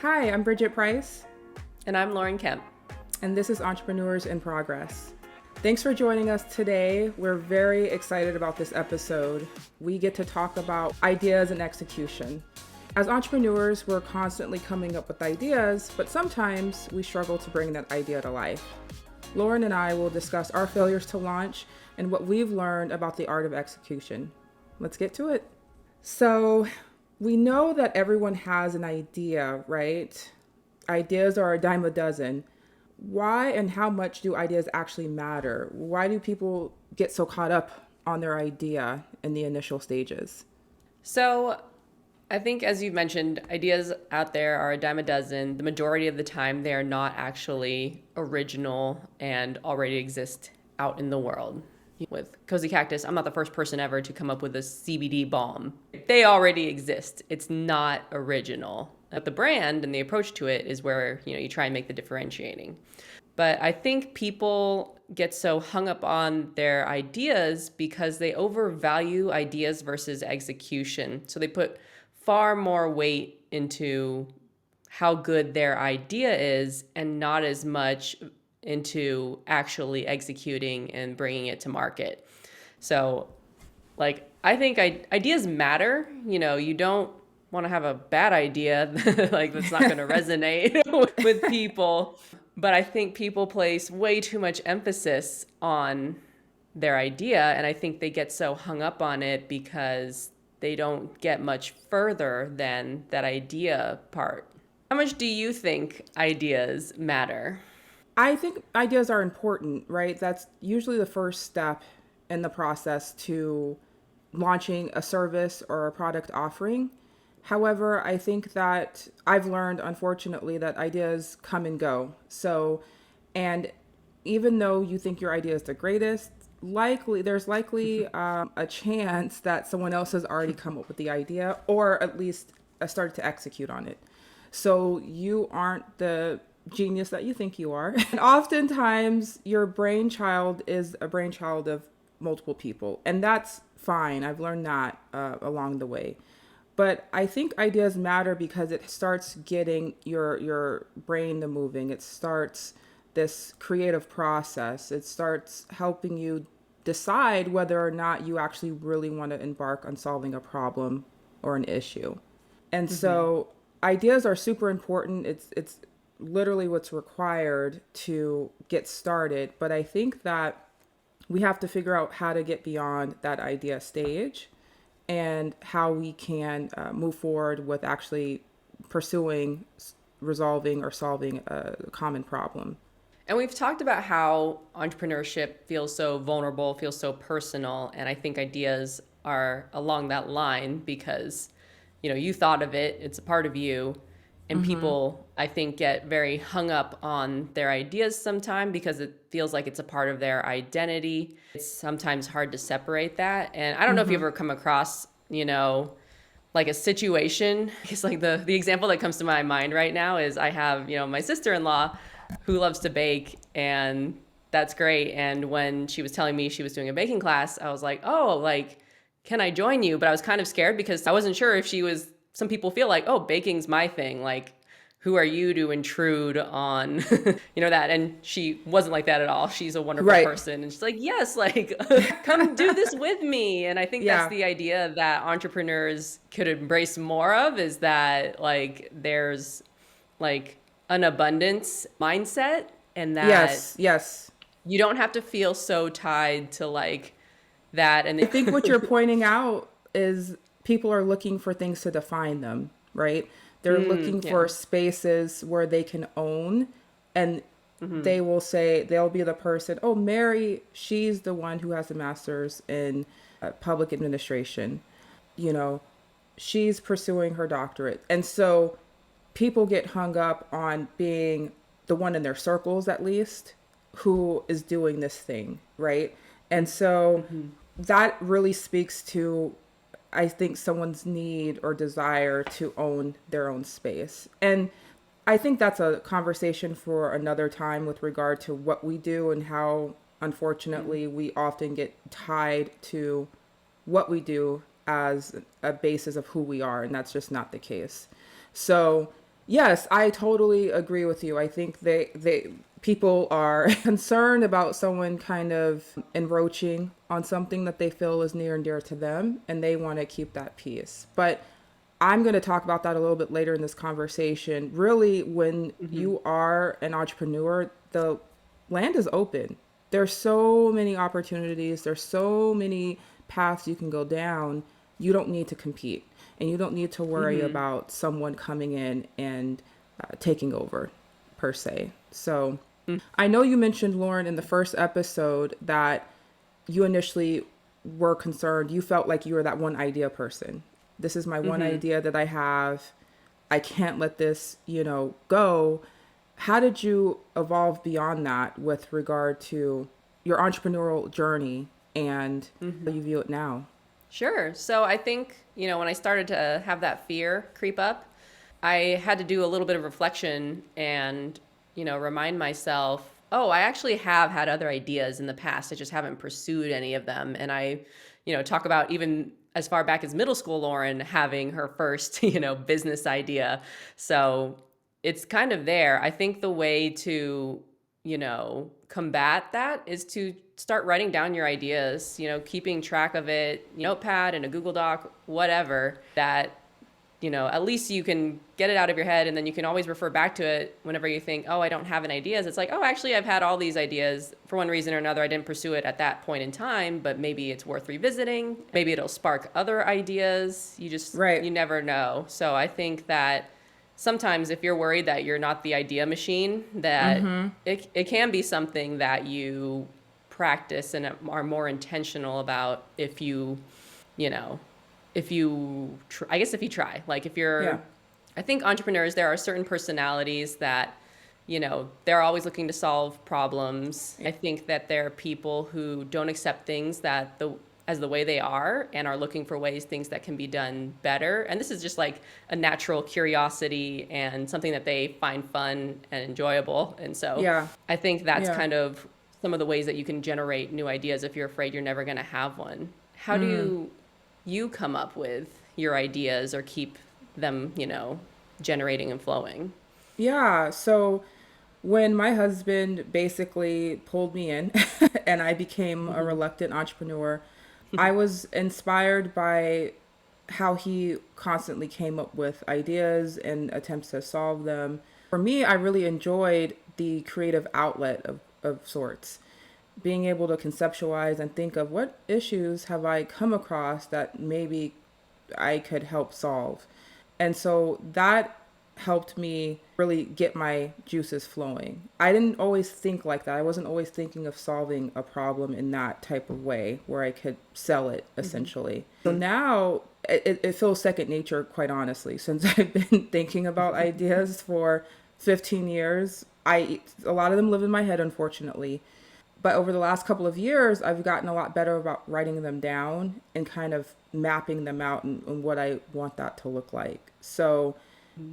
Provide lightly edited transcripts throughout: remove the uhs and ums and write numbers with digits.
Hi, I'm Bridget Price, And I'm Lauren Kemp. and this is Entrepreneurs in Progress. Thanks for joining us today. We're very excited about this episode. We get to talk about ideas and execution. As entrepreneurs, we're constantly coming up with ideas, but sometimes we struggle to bring that idea to life. Lauren and I will discuss our failures to launch and what we've learned about the art of execution. Let's get to it. So, we know that everyone has an idea, right? Ideas are a dime a dozen. Why and how much do ideas actually matter? Why do people get so caught up on their idea in the initial stages? So, I think, as you mentioned, ideas out there are a dime a dozen. The majority of the time, they are not actually original and already exist out in the world. With Cozy Cactus, I'm not the first person ever to come up with a CBD balm. They already exist. It's not original. But the brand and the approach to it is where you try and make the differentiating. But I think people get so hung up on their ideas because they overvalue ideas versus execution. So they put far more weight into how good their idea is and not as much into actually executing and bringing it to market. So, I think ideas matter. You don't want to have a bad idea like that's not going to resonate with people. But I think people place way too much emphasis on their idea, and I think they get so hung up on it because they don't get much further than that idea part. How much do you think ideas matter? I think ideas are important, right? That's usually the first step in the process to launching a service or a product offering. However, I think that I've learned, unfortunately, that ideas come and go. And even though you think your idea is the greatest, there's likely a chance that someone else has already come up with the idea or at least started to execute on it. So you aren't the genius that you think you are. And oftentimes, your brainchild is a brainchild of multiple people, and that's fine. I've learned that along the way. But I think ideas matter because it starts getting your brain to moving. It starts this creative process. It starts helping you decide whether or not you actually really want to embark on solving a problem or an issue. And so ideas are super important. It's literally what's required to get started. But I think that we have to figure out how to get beyond that idea stage and how we can move forward with actually pursuing, resolving, or solving a common problem. And we've talked about how entrepreneurship feels so vulnerable, feels so personal, and I think ideas are along that line because you thought of it, it's a part of you. And people, I think, get very hung up on their ideas sometimes because it feels like it's a part of their identity. It's sometimes hard to separate that. And I don't know if you ever come across, like a situation. It's like the example that comes to my mind right now is I have, my sister-in-law who loves to bake, and that's great. And when she was telling me she was doing a baking class, I was like, oh, like, can I join you? But I was kind of scared because I wasn't sure if she was, some people feel like, oh, baking's my thing. Like, who are you to intrude on, that? And she wasn't like that at all. She's a wonderful Right. person. And she's like, yes, like, come do this with me. And I think that's Yeah. the idea that entrepreneurs could embrace more of is that, like, there's like an abundance mindset and that Yes. Yes. you don't have to feel so tied to like that. And I think what you're pointing out is people are looking for things to define them, right? They're looking yeah. for spaces where they can own, and they'll be the person, oh, Mary, she's the one who has a master's in public administration. You know, she's pursuing her doctorate. And so people get hung up on being the one in their circles, at least, who is doing this thing, right? And so that really speaks to, I think, someone's need or desire to own their own space. And I think that's a conversation for another time with regard to what we do and how, unfortunately, we often get tied to what we do as a basis of who we are. And that's just not the case. So Yes, I totally agree with you. I think they people are concerned about someone kind of encroaching on something that they feel is near and dear to them, and they want to keep that peace. But I'm going to talk about that a little bit later in this conversation. Really, when Hmm. you are an entrepreneur, the land is open. There's so many opportunities, there's so many paths you can go down. You don't need to compete, and you don't need to worry Hmm. about someone coming in and taking over, per se. So, I know you mentioned, Lauren, in the first episode that you initially were concerned. You felt like you were that one idea person. This is my one Hmm. idea that I have. I can't let this, go. How did you evolve beyond that with regard to your entrepreneurial journey and how you view it now? Sure. So I think, when I started to have that fear creep up, I had to do a little bit of reflection and, remind myself, oh, I actually have had other ideas in the past. I just haven't pursued any of them. And I, talk about even as far back as middle school, Lauren having her first, business idea. So it's kind of there. I think the way to, combat that is to start writing down your ideas, keeping track of it, notepad and a Google Doc, whatever, that at least you can get it out of your head and then you can always refer back to it whenever you think, oh, I don't have any ideas. It's like, oh, actually, I've had all these ideas for one reason or another. I didn't pursue it at that point in time, but maybe it's worth revisiting. Maybe it'll spark other ideas. Right. You never know. So I think that sometimes if you're worried that you're not the idea machine, that it can be something that you practice and are more intentional about if you know, I guess if you try, like if Yeah. you're, I think entrepreneurs, there are certain personalities that, they're always looking to solve problems. I think that there are people who don't accept things as the way they are and are looking for things that can be done better. And this is just like a natural curiosity and something that they find fun and enjoyable. And so Yeah. I think that's Yeah. kind of some of the ways that you can generate new ideas if you're afraid you're never going to have one. How do you come up with your ideas or keep them, generating and flowing? Yeah. So when my husband basically pulled me in and I became a Hmm. reluctant entrepreneur, I was inspired by how he constantly came up with ideas and attempts to solve them. For me, I really enjoyed the creative outlet of sorts, being able to conceptualize and think of what issues have I come across that maybe I could help solve. And so that helped me really get my juices flowing. I didn't always think like that. I wasn't always thinking of solving a problem in that type of way where I could sell it essentially. So now it feels second nature, quite honestly, since I've been thinking about ideas for 15 years. A lot of them live in my head, unfortunately. But over the last couple of years, I've gotten a lot better about writing them down and kind of mapping them out and what I want that to look like. So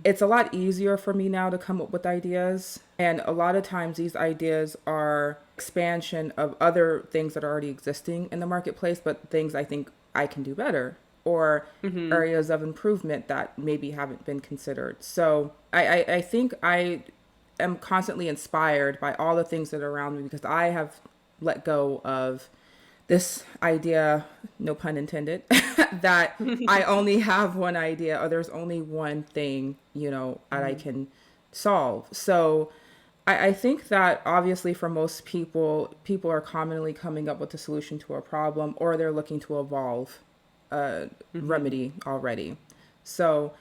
it's a lot easier for me now to come up with ideas. And a lot of times these ideas are expansion of other things that are already existing in the marketplace, but things I think I can do better or Hmm. areas of improvement that maybe haven't been considered. So I think I am constantly inspired by all the things that are around me because I have let go of this idea, no pun intended, that I only have one idea or there's only one thing, that I can solve. So I think that obviously for most people, people are commonly coming up with a solution to a problem or they're looking to evolve a Hmm. remedy already. So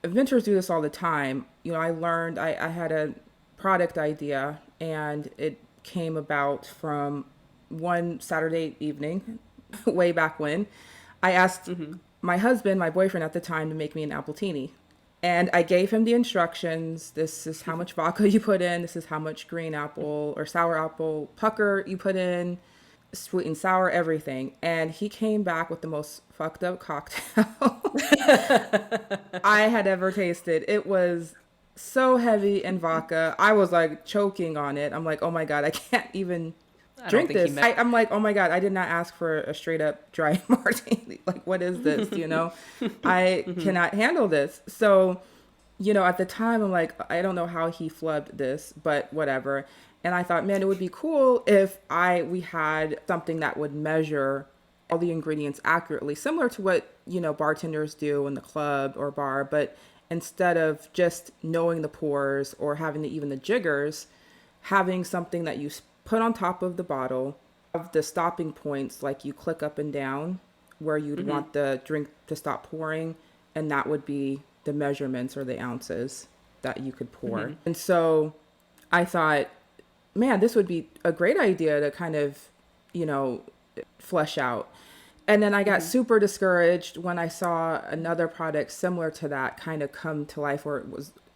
inventors do this all the time. I learned I had a product idea and it came about from one Saturday evening, way back when. I asked Hmm. my husband, my boyfriend at the time, to make me an appletini. And I gave him the instructions. This is how much vodka you put in. This is how much green apple or sour apple pucker you put in, sweet and sour, everything. And he came back with the most fucked up cocktail I had ever tasted. It was so heavy in vodka. I was like choking on it. I'm like, oh my God, I can't even I don't drink think he this. meant. I'm like, oh my God, I did not ask for a straight up dry martini. Like, what is this? I Hmm. cannot handle this. So at the time, I'm like, I don't know how he flubbed this, but whatever. And I thought, man, it would be cool if we had something that would measure all the ingredients accurately, similar to what, bartenders do in the club or bar, but instead of just knowing the pours or having even the jiggers, having something that you put on top of the bottle of the stopping points, like you click up and down where you'd want the drink to stop pouring, and that would be the measurements or the ounces that you could pour. And so I thought, man, this would be a great idea to kind of, flesh out. And then I got super discouraged when I saw another product similar to that kind of come to life, or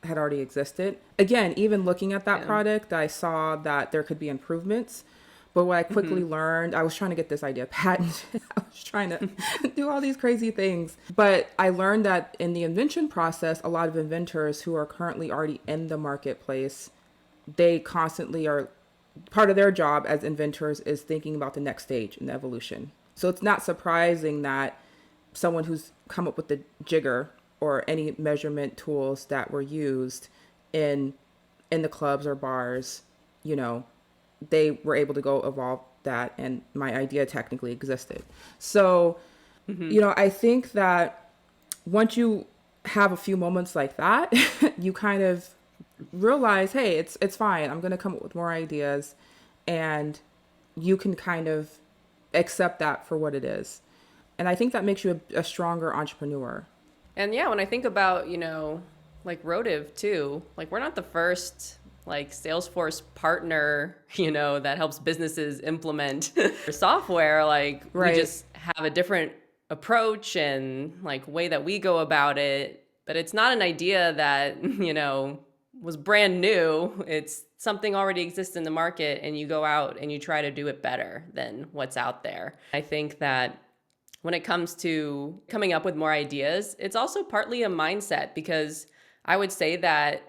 had already existed. Again, even looking at that product, I saw that there could be improvements. But what I quickly learned, I was trying to get this idea patented. I was trying to do all these crazy things. But I learned that in the invention process, a lot of inventors who are currently already in the marketplace, they constantly are, part of their job as inventors is thinking about the next stage in the evolution. So it's not surprising that someone who's come up with the jigger or any measurement tools that were used in the clubs or bars, they were able to go evolve that, and my idea technically existed. So, I think that once you have a few moments like that, you kind of realize, hey, it's fine. I'm going to come up with more ideas, and you can kind of accept that for what it is. And I think that makes you a stronger entrepreneur. And yeah, when I think about, like Rotiv too, like we're not the first like Salesforce partner, that helps businesses implement software. Like Right. we just have a different approach and like way that we go about it. But it's not an idea that, was brand new. It's something already exists in the market, and you go out and you try to do it better than what's out there. I think that when it comes to coming up with more ideas, it's also partly a mindset, because I would say that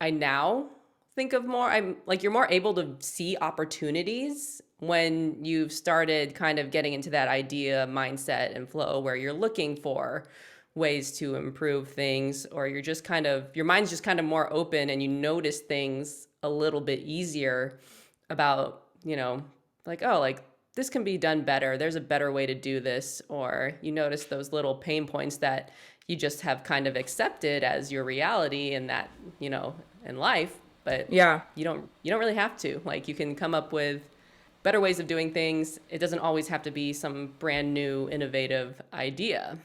I now think of more, I'm like, you're more able to see opportunities when you've started kind of getting into that idea mindset and flow where you're looking for ways to improve things, or you're just kind of, your mind's just kind of more open and you notice things a little bit easier about, like, oh, like this can be done better. There's a better way to do this. Or you notice those little pain points that you just have kind of accepted as your reality in that, in life. But Yeah. you don't really have to. Like you can come up with better ways of doing things. It doesn't always have to be some brand new innovative idea.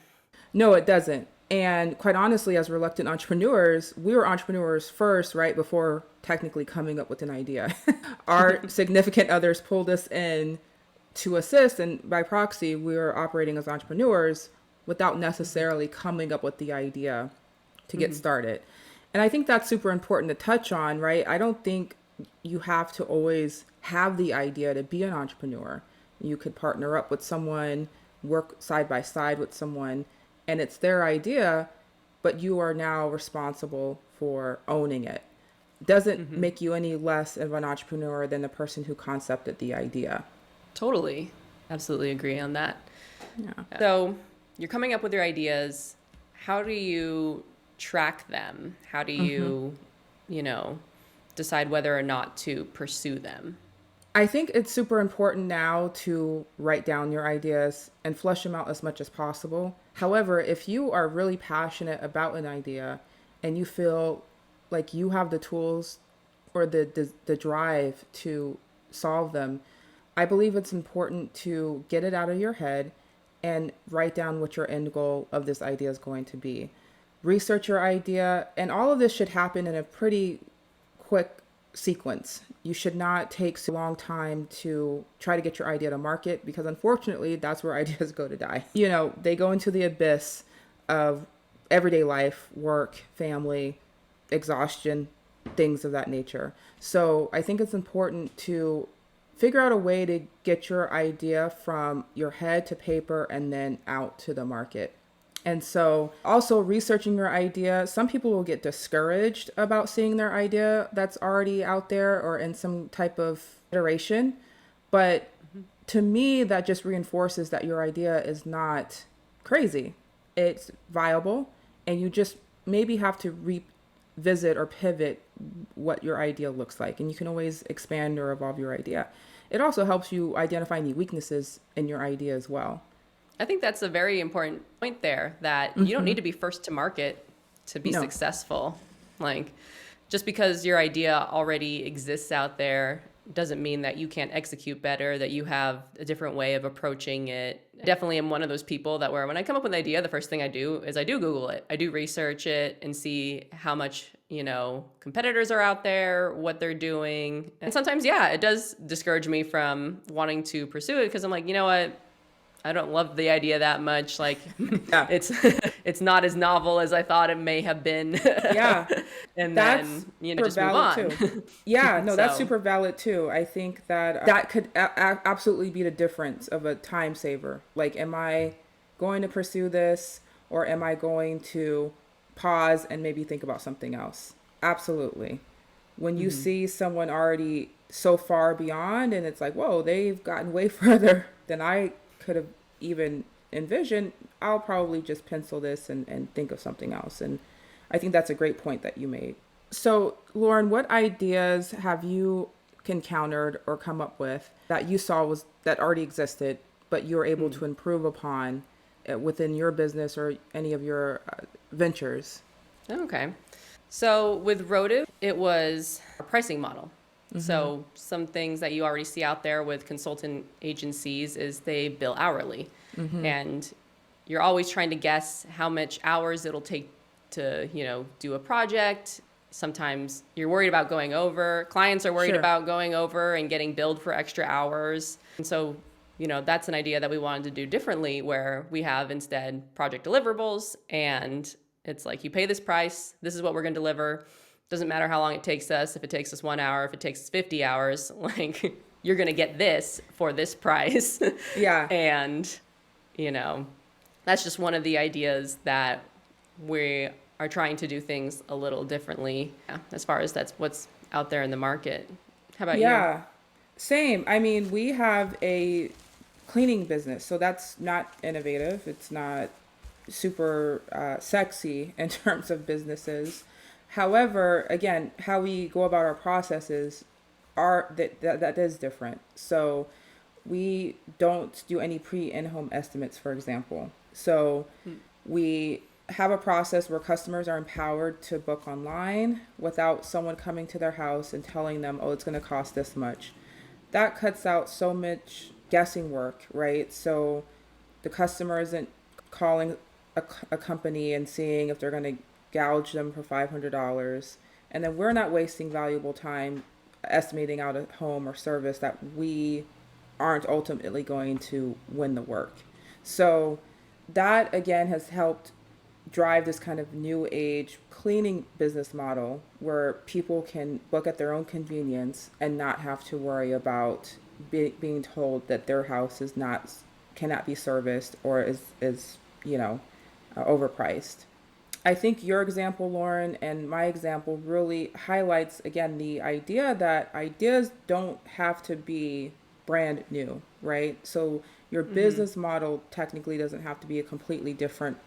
No, it doesn't. And quite honestly, as reluctant entrepreneurs, we were entrepreneurs first, right? Before technically coming up with an idea. Our significant others pulled us in to assist. And by proxy, we were operating as entrepreneurs without necessarily coming up with the idea to get started. And I think that's super important to touch on, right? I don't think you have to always have the idea to be an entrepreneur. You could partner up with someone, work side by side with someone, and it's their idea, but you are now responsible for owning it. Doesn't make you any less of an entrepreneur than the person who concepted the idea. Totally. Absolutely agree on that. Yeah. So you're coming up with your ideas. How do you track them? How do you, decide whether or not to pursue them? I think it's super important now to write down your ideas and flesh them out as much as possible. However, if you are really passionate about an idea and you feel like you have the tools or the drive to solve them, I believe it's important to get it out of your head and write down what your end goal of this idea is going to be. Research your idea, and all of this should happen in a pretty quick sequence. You should not take so long time to try to get your idea to market, because unfortunately that's where ideas go to die. They go into the abyss of everyday life, work, family, exhaustion, things of that nature. So I think it's important to figure out a way to get your idea from your head to paper and then out to the market. And so also researching your idea, some people will get discouraged about seeing their idea that's already out there or in some type of iteration. But to me, that just reinforces that your idea is not crazy. It's viable, and you just maybe have to visit or pivot what your idea looks like, and you can always expand or evolve your idea. It also helps you identify any weaknesses in your idea as well. I think that's a very important point there, that you don't need to be first to market to be No. successful. Like, just because your idea already exists out there doesn't mean that you can't execute better, that you have a different way of approaching it. Definitely am one of those people that where when I come up with an idea, the first thing I do is I do Google it. I do research it and see how much, competitors are out there, what they're doing. And sometimes, yeah, it does discourage me from wanting to pursue it because I'm like, you know what? I don't love the idea that much. Like, Yeah. it's it's not as novel as I thought it may have been. Yeah. And That's then, super just move valid on. too. Yeah, no, that's So, super valid too. I think that that could absolutely be the difference of a time saver. Like, am I going to pursue this, or am I going to pause and maybe think about something else? Absolutely. When you see someone already so far beyond, and it's like, whoa, they've gotten way further than I could have even envisioned, I'll probably just pencil this and think of something else. And I think that's a great point that you made. So, Lauren, what ideas have you encountered or come up with that you saw was that already existed, but you were able to improve upon within your business or any of your ventures? okay. So with Rotive, it was a pricing model. So some things that you already see out there with consultant agencies is they bill hourly. And you're always trying to guess how much hours it'll take to, do a project. Sometimes you're worried about going over. Clients are worried Sure. about going over and getting billed for extra hours. And so, that's an idea that we wanted to do differently, where we have instead project deliverables, and it's like you pay this price, this is what we're going to deliver. Doesn't matter how long it takes us. If it takes us 1 hour, if it takes us 50 hours, like, you're going to get this for this price. Yeah. And, that's just one of the ideas that we are trying to do things a little differently, as far as that's what's out there in the market. How about you? Yeah. Same. I mean, we have a cleaning business, so that's not innovative. It's not super sexy in terms of businesses. However, again, how we go about our processes are that is different. So we don't do any in-home estimates, for example. So we have a process where customers are empowered to book online without someone coming to their house and telling them, oh, it's going to cost this much. That cuts out so much guessing work, right? So the customer isn't calling a company and seeing if they're going to gouge them for $500. And then we're not wasting valuable time estimating out a home or service that we aren't ultimately going to win the work. So that again has helped drive this kind of new age cleaning business model where people can book at their own convenience and not have to worry about being told that their house is not cannot be serviced or is overpriced. I think your example, Lauren, and my example really highlights again the idea that ideas don't have to be brand new, right? So your business model technically doesn't have to be a completely different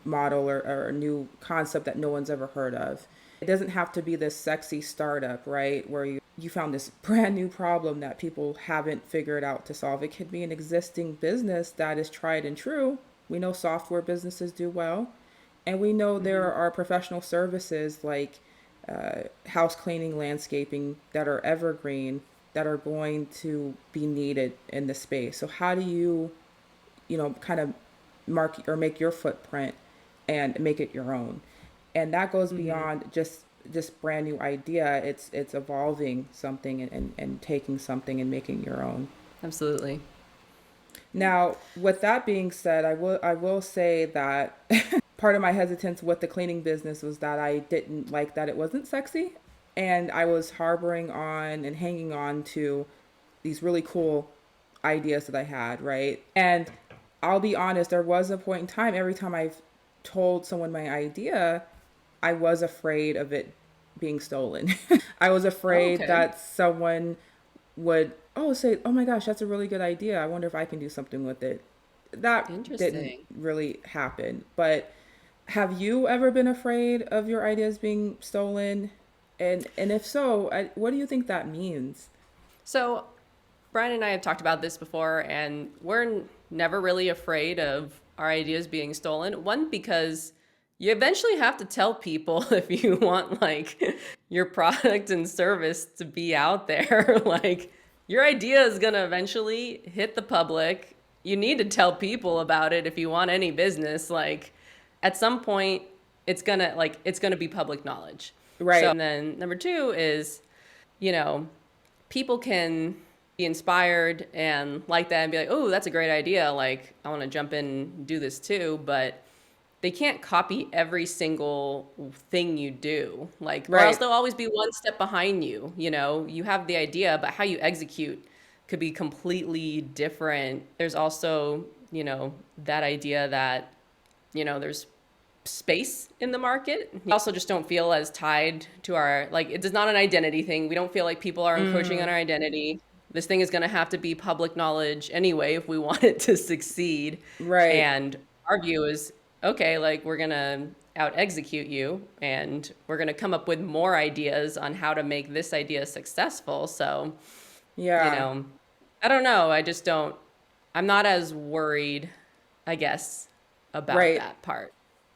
model or a new concept that no one's ever heard of. It doesn't have to be this sexy startup, right? Where you found this brand new problem that people haven't figured out to solve. It could be an existing business that is tried and true. We know software businesses do well. And we know there are professional services like house cleaning, landscaping that are evergreen that are going to be needed in the space. So how do you, kind of mark or make your footprint and make it your own? And that goes beyond just brand new idea. It's evolving something and taking something and making your own. Absolutely. Now, with that being said, I will say that part of my hesitance with the cleaning business was that I didn't like that it wasn't sexy, and I was harboring on and hanging on to these really cool ideas that I had, right? And I'll be honest, there was a point in time, every time I've told someone my idea, I was afraid of it being stolen. I was Oh, afraid okay. that someone would say, oh my gosh, that's a really good idea, I wonder if I can do something with it. That didn't Interesting. really happen, but Have you ever been afraid of your ideas being stolen? And if so, what do you think that means? So, Brian and I have talked about this before, and never really afraid of our ideas being stolen. One, because you eventually have to tell people if you want like your product and service to be out there. Like your idea is going to eventually hit the public. You need to tell people about it if you want any business. Like at some point, it's gonna be public knowledge. So, Right. and then number two is, you know, people can be inspired and like that and be like, oh, that's a great idea. Like, I want to jump in and do this too. But they can't copy every single thing you do. Like, or else Right. they'll always be one step behind you. You know, you have the idea, but how you execute could be completely different. There's also, that idea that, there's space in the market. We also just don't feel as tied to our, like, it is not an identity thing. We don't feel like people are encroaching on Mm, our identity. This thing is going to have to be public knowledge anyway if we want it to succeed. right. And our view is okay, like, we're going to out execute you and we're going to come up with more ideas on how to make this idea successful. So, you Yeah. know, I don't know. I'm not as worried, I guess, about Right. that part.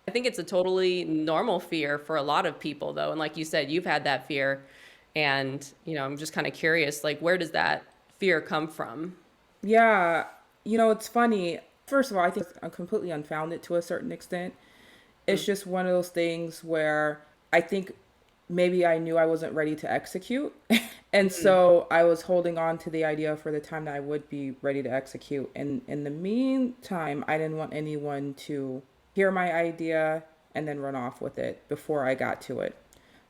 I think it's a totally normal fear for a lot of people, though. And like you said, you've had that fear. And, I'm just kind of curious, like, where does that fear come from? Yeah. It's funny. First of all, I think it's completely unfounded to a certain extent. It's just one of those things where I think maybe I knew I wasn't ready to execute. And Mm-hmm. so I was holding on to the idea for the time that I would be ready to execute. And in the meantime, I didn't want anyone to hear my idea and then run off with it before I got to it.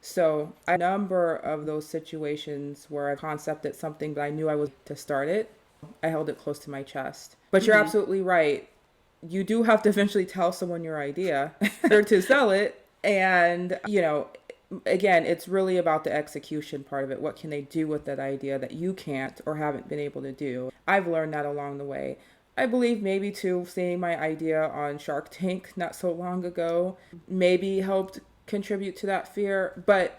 So, a number of those situations where I concepted something but I knew I was to start it, I held it close to my chest. But you're Mm-hmm. absolutely right. You do have to eventually tell someone your idea or to sell it. And, again, it's really about the execution part of it. What can they do with that idea that you can't or haven't been able to do? I've learned that along the way. I believe maybe too, seeing my idea on Shark Tank not so long ago maybe helped contribute to that fear. But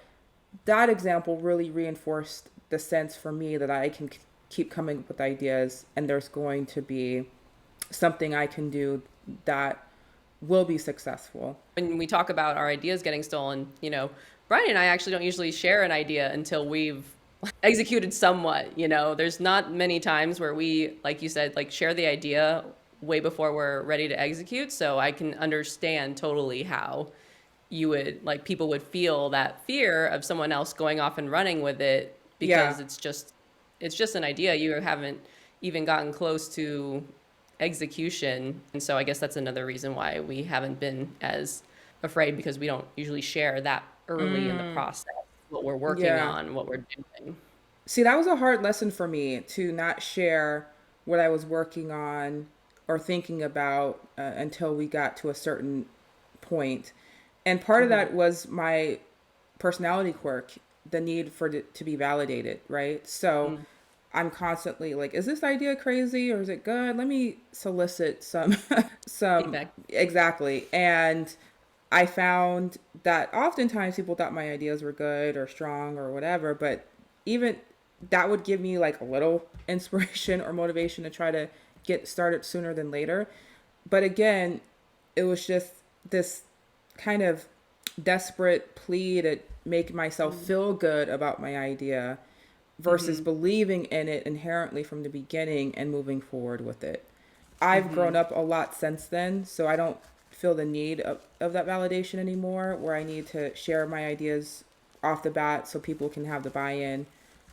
that example really reinforced the sense for me that I can keep coming up with ideas and there's going to be something I can do that will be successful. When we talk about our ideas getting stolen, Brian and I actually don't usually share an idea until we've executed somewhat. There's not many times where we, like you said, like share the idea way before we're ready to execute. So I can understand totally how people would feel that fear of someone else going off and running with it Yeah, because it's just an idea. You haven't even gotten close to execution. And so I guess that's another reason why we haven't been as afraid, because we don't usually share that early in the process what we're working yeah. on, what we're doing. See, that was a hard lesson for me to not share what I was working on or thinking about until we got to a certain point. And part of Hmm. that was my personality quirk, the need for it to be validated, right? So I'm constantly like, is this idea crazy or is it good? Let me solicit some, Feedback. exactly. And I found that oftentimes people thought my ideas were good or strong or whatever, but even that would give me like a little inspiration or motivation to try to get started sooner than later. But again, it was just this kind of desperate plea to make myself feel good about my idea versus Mm-hmm. believing in it inherently from the beginning and moving forward with it. I've Mm-hmm. grown up a lot since then, so I don't feel the need of that validation anymore where I need to share my ideas off the bat so people can have the buy in.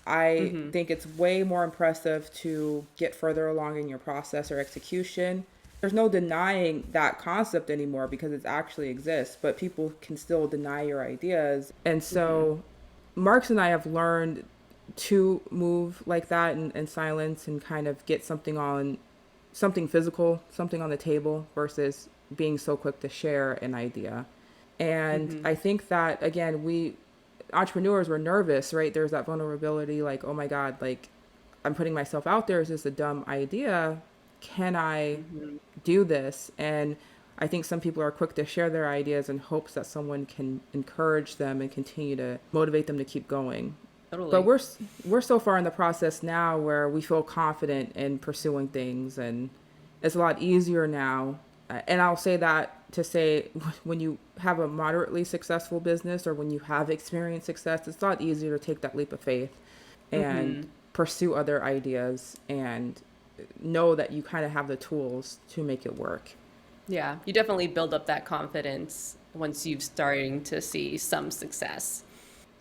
I Mm-hmm. think it's way more impressive to get further along in your process or execution. There's no denying that concept anymore because it actually exists, but people can still deny your ideas. And Mm-hmm. so Marks and I have learned to move like that in silence and kind of get something physical, something on the table versus being so quick to share an idea. And Mm-hmm. I think that again, we entrepreneurs were nervous, right? There's that vulnerability like, oh my God, like I'm putting myself out there. Is this a dumb idea? Can I Mm-hmm. do this? And I think some people are quick to share their ideas in hopes that someone can encourage them and continue to motivate them to keep going. But Totally. we're so far in the process now where we feel confident in pursuing things, and it's a lot easier now. And I'll say that to say when you have a moderately successful business or when you have experienced success, it's a lot easier to take that leap of faith and Mm-hmm. pursue other ideas and know that you kind of have the tools to make it work. Yeah, you definitely build up that confidence once you've starting to see some success.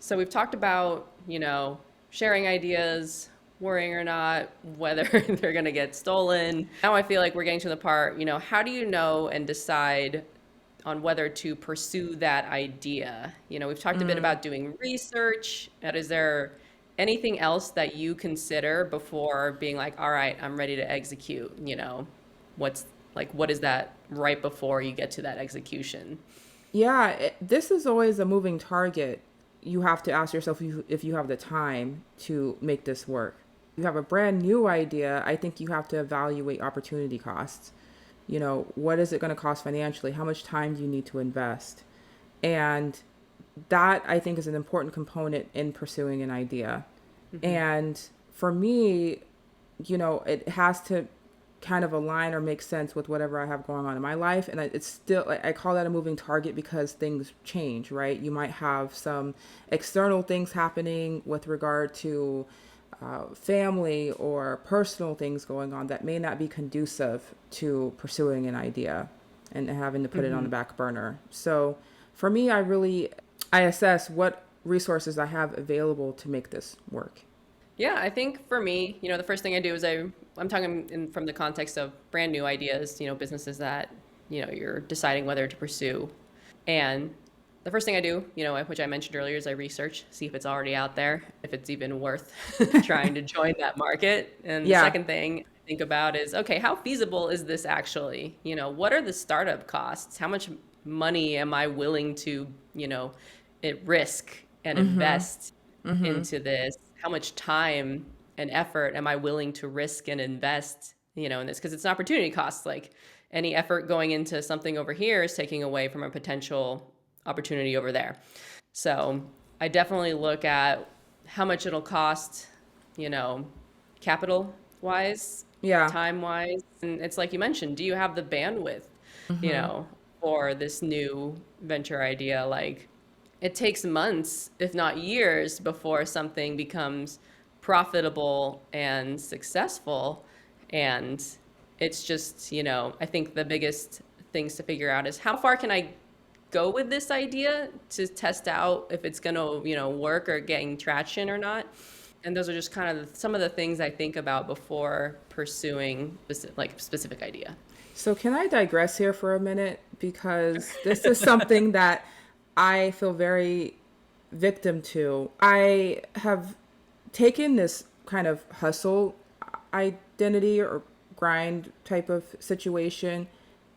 So we've talked about, sharing ideas, worrying or not, whether they're going to get stolen. Now I feel like we're getting to the part, how do you know and decide on whether to pursue that idea? We've talked a bit about doing research. And is there anything else that you consider before being like, all right, I'm ready to execute? What's what is that right before you get to that execution? Yeah, this is always a moving target. You have to ask yourself if you have the time to make this work. You have a brand new idea, I think you have to evaluate opportunity costs. What is it going to cost financially? How much time do you need to invest? And that I think is an important component in pursuing an idea. Hmm. And for me, it has to kind of align or make sense with whatever I have going on in my life. And it's still, I call that a moving target because things change, right? You might have some external things happening with regard to family or personal things going on that may not be conducive to pursuing an idea and having to put it on the Hmm. back burner. So for me, I assess what resources I have available to make this work. Yeah, I think for me, the first thing I do is I'm talking from the context of brand new ideas, businesses that, you're deciding whether to pursue. And the first thing I do, which I mentioned earlier, is I research, see if it's already out there, if it's even worth trying to join that market. And the Yeah. second thing I think about is, okay, how feasible is this actually? What are the startup costs? How much money am I willing to, risk and invest into this? How much time and effort am I willing to risk and invest, in this? Because it's an opportunity cost. Like any effort going into something over here is taking away from a potential opportunity over there. So I definitely look at how much it'll cost, you know, capital wise, Yeah. time wise. And it's like you mentioned, do you have the bandwidth, you know, for this new venture idea? Like it takes months, if not years, before something becomes profitable and successful. And it's just, I think the biggest things to figure out is how far can I go with this idea to test out if it's going to, work or getting traction or not. And those are just kind of some of the things I think about before pursuing specific idea. So, can I digress here for a minute? Because this is something that I feel very victim to. I have taken this kind of hustle identity or grind type of situation.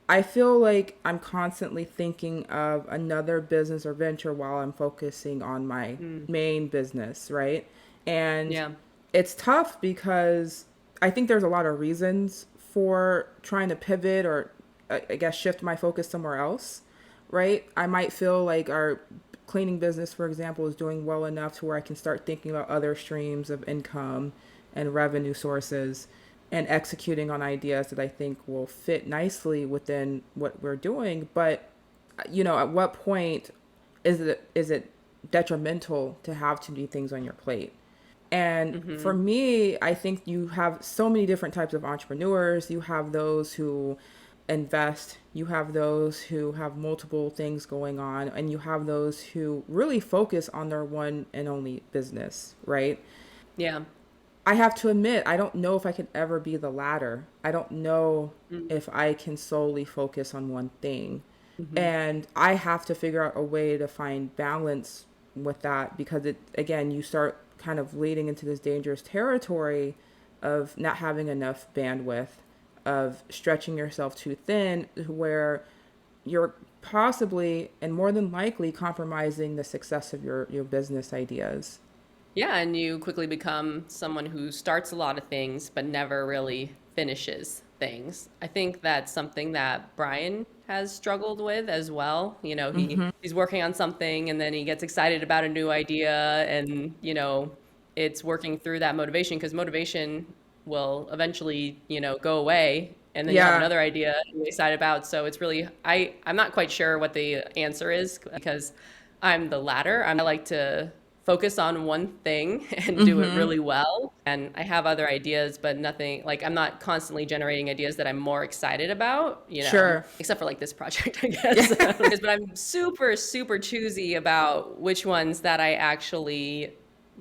I feel like I'm constantly thinking of another business or venture while I'm focusing on my Mm, main business, right? And yeah. it's tough because I think there's a lot of reasons for trying to pivot or I guess shift my focus somewhere else, right? I might feel like our cleaning business, for example, is doing well enough to where I can start thinking about other streams of income and revenue sources and executing on ideas that I think will fit nicely within what we're doing. But at what point is it detrimental to have too many things on your plate? And for Hmm. me, I think you have so many different types of entrepreneurs. You have those who invest, you have those who have multiple things going on, and you have those who really focus on their one and only business, right? Yeah. I have to admit, I don't know if I could ever be the latter. I don't know if I can solely focus on one thing. Mm-hmm. And I have to figure out a way to find balance with that because again, you start kind of leading into this dangerous territory of not having enough bandwidth, of stretching yourself too thin, where you're possibly and more than likely compromising the success of your business ideas. Yeah, and you quickly become someone who starts a lot of things but never really finishes. things. I think that's something that Brian has struggled with as well. He's working on something and then he gets excited about a new idea, and it's working through that motivation, because motivation will eventually, go away, and then you'll have Yeah, another idea you're excited about. So it's really, I'm not quite sure what the answer is, because I'm the latter. I like to focus on one thing and do it really well. And I have other ideas, but nothing like, I'm not constantly generating ideas that I'm more excited about, sure. except for like this project, I guess. But I'm super, super choosy about which ones that I actually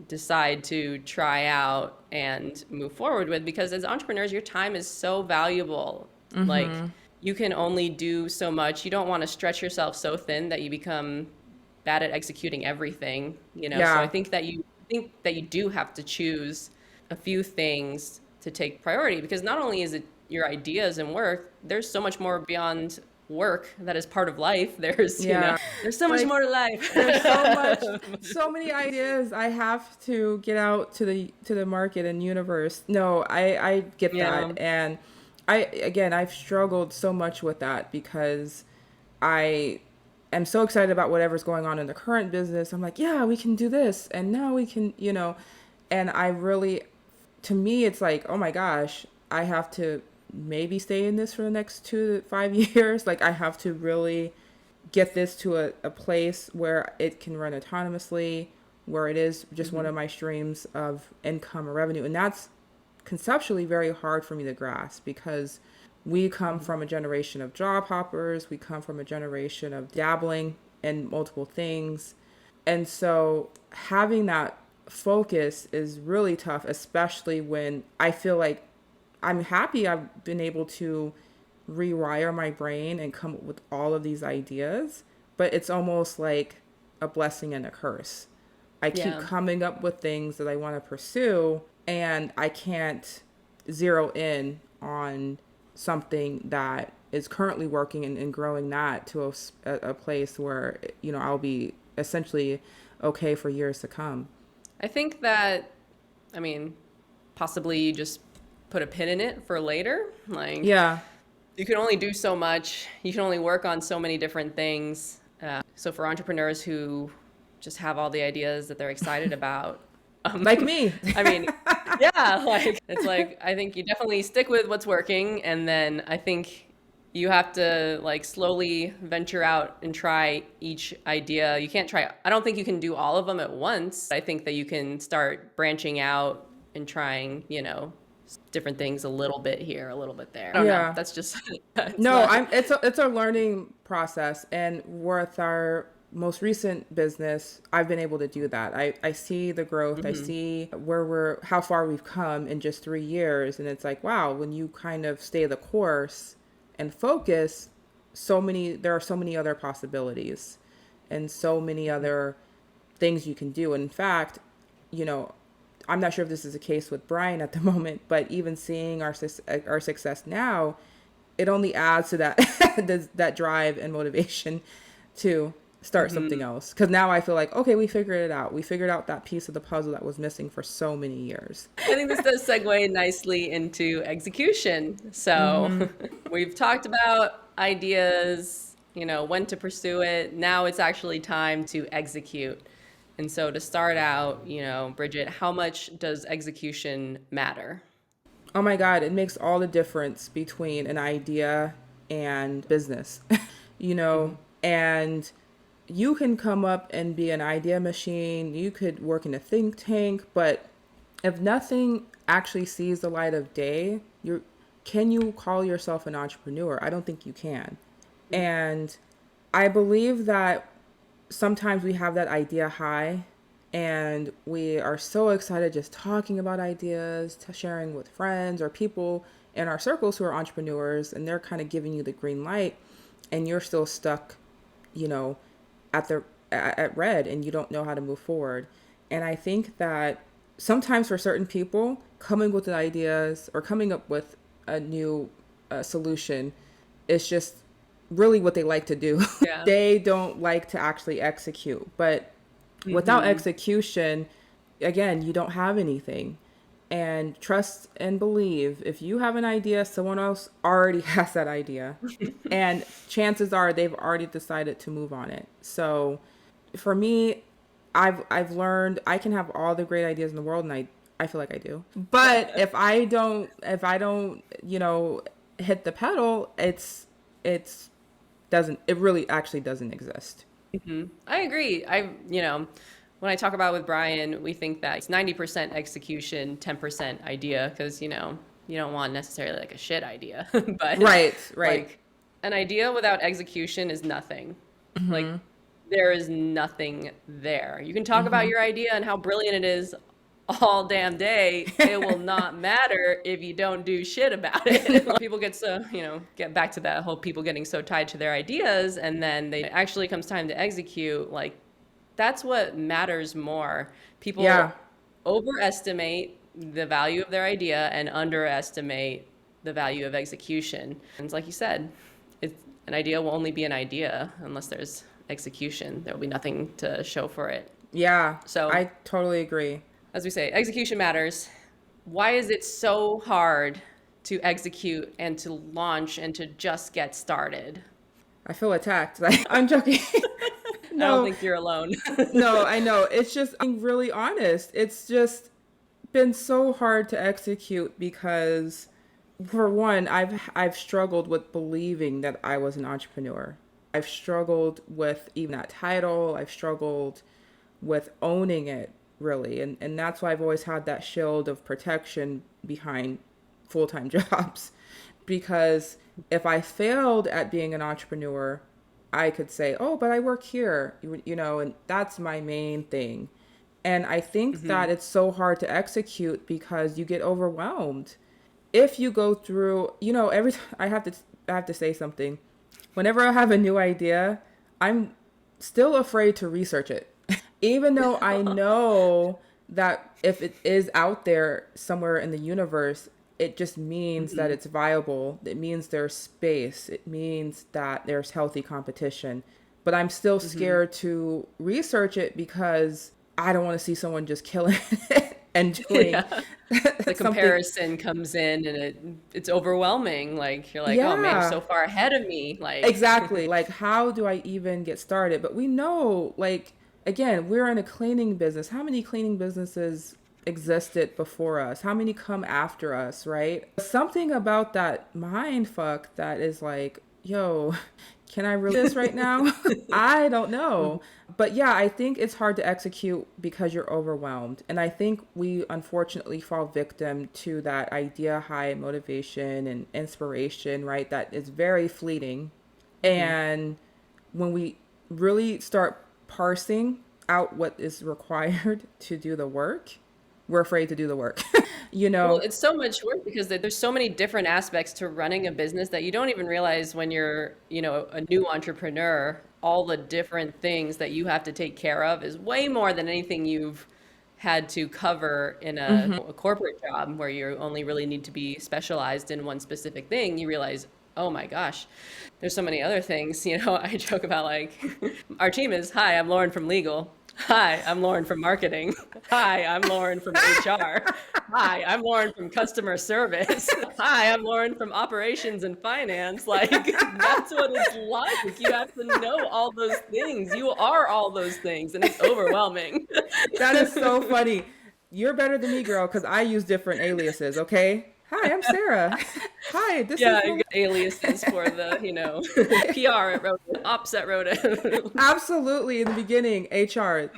decide to try out and move forward with, because as entrepreneurs, your time is so valuable. Like, you can only do so much. You don't want to stretch yourself so thin that you become bad at executing everything. So I Yeah, think that you do have to choose a few things to take priority, because not only is it your ideas and work, there's so much more beyond work that is part of life. There's, yeah. there's so much Like, more to life. there's so much, so many ideas I have to get out to the market and universe. No, I get that. Yeah. And I've struggled so much with that because I am so excited about whatever's going on in the current business. I'm like, yeah, we can do this, and now we can, and I really, to me, it's like, oh my gosh, I have to maybe stay in this for the next 2 to 5 years. Like, I have to really get this to a place where it can run autonomously, where it is just one of my streams of income or revenue. And that's conceptually very hard for me to grasp, because we come from a generation of job hoppers. We come from a generation of dabbling in multiple things. And so having that focus is really tough, especially when I feel like I'm happy I've been able to rewire my brain and come up with all of these ideas, but it's almost like a blessing and a curse. I keep Yeah. coming up with things that I want to pursue, and I can't zero in on something that is currently working, and growing that to a place where, I'll be essentially okay for years to come. I think that, I mean, possibly you just put a pin in it for later. Like, Yeah. you can only do so much. You can only work on so many different things. So for entrepreneurs who just have all the ideas that they're excited about, Like me. I mean, yeah, like, it's like, I think you definitely stick with what's working, and then I think you have to like slowly venture out and try each idea. You can't try, I don't think you can do all of them at once. I think that you can start branching out and trying, different things a little bit here, a little bit there. I don't know. Yeah. That's just, it's No, not. it's a learning process, and with our most recent business, I've been able to do that. I see the growth. I see how far we've come in just 3 years, and it's like, wow, when you kind of stay the course and focus, there are so many other possibilities and so many other things you can do. And in fact, you know, I'm not sure if this is the case with Brian at the moment, but even seeing our success now, it only adds to that that drive and motivation to start something else. Because now I feel like, okay, we figured it out. We figured out that piece of the puzzle that was missing for so many years. I think this does segue nicely into execution. So we've talked about ideas, when to pursue it. Now it's actually time to execute. And so to start out, Bridget, how much does execution matter? Oh my God, it makes all the difference between an idea and business, and you can come up and be an idea machine. You could work in a think tank, but if nothing actually sees the light of day, can you call yourself an entrepreneur? I don't think you can. And I believe that sometimes we have that idea high, and we are so excited just talking about ideas, to sharing with friends or people in our circles who are entrepreneurs, and they're kind of giving you the green light, and you're still stuck, you know, at red, and you don't know how to move forward. And I think that sometimes for certain people, coming with the ideas or coming up with a new solution is just really what they like to do. Yeah. They don't like to actually execute. But without execution, again, you don't have anything. and trust and believe if you have an idea, someone else already has that idea. And chances are they've already decided to move on it. So for me, I've learned I can have all the great ideas in the world, and I feel like I do. But if I don't, hit the pedal, it's doesn't it really actually doesn't exist. I agree. When I talk about with Brian, we think that it's 90% execution, 10% idea, because, you don't want necessarily like a shit idea, but Right, right. like an idea without execution is nothing. Like there is nothing there. You can talk about your idea and how brilliant it is all damn day. It will not matter if you don't do shit about it. People get so, get back to that whole people getting so tied to their ideas, and then they actually comes time to execute. Like that's what matters more. People Yeah. overestimate the value of their idea and underestimate the value of execution. And it's like you said, an idea will only be an idea unless there's execution. There will be nothing to show for it. Yeah. So, I totally agree. as we say, execution matters. Why is it so hard to execute and to launch and to just get started? I feel attacked. I'm joking. I don't No, think you're alone. no, I know. It's just, I'm really honest. It's just been so hard to execute because, for one, I've struggled with believing that I was an entrepreneur. I've struggled with even that title. I've struggled with owning it, really. And that's why I've always had that shield of protection behind full-time jobs. Because if I failed at being an entrepreneur, I could say, oh, but I work here, and that's my main thing. And I think that it's so hard to execute because you get overwhelmed. If you go through, every time I have to say something. Whenever I have a new idea, I'm still afraid to research it. Even though I know that if it is out there somewhere in the universe, it just means that it's viable. It means there's space. It means that there's healthy competition. But I'm still scared to research it because I don't want to see someone just killing it and doing Yeah. The something. comparison comes in and it's overwhelming. Like you're like, oh man, you're Yeah, so far ahead of me. Like, exactly. Like, how do I even get started? But we know, like, again, we're in a cleaning business. How many cleaning businesses existed before us? How many come after us, right? Something about that mind fuck that is like, yo, can I really do this right now? I don't know. But yeah, I think it's hard to execute because you're overwhelmed. And I think we unfortunately fall victim to that idea high motivation and inspiration, right? That is very fleeting. And when we really start parsing out what is required to do the work, we're afraid to do the work. you well, know, it's so much work because there's so many different aspects to running a business that you don't even realize when you're, a new entrepreneur, all the different things that you have to take care of is way more than anything you've had to cover in a corporate job where you only really need to be specialized in one specific thing. You realize, oh my gosh, there's so many other things. I joke about like our team is, hi, I'm Lauren from legal. Hi, I'm Lauren from marketing. Hi, I'm Lauren from HR. Hi, I'm Lauren from customer service. Hi, I'm Lauren from operations and finance. Like, that's what it's like. You have to know all those things. You are all those things, and it's overwhelming. that is so funny. You're better than me, girl, because I use different aliases, okay? Hi, I'm Sarah. Hi, this Yeah, is you Mel-. got aliases for the, PR at Rhoda, ops at Rhoda. Absolutely, in the beginning, HR.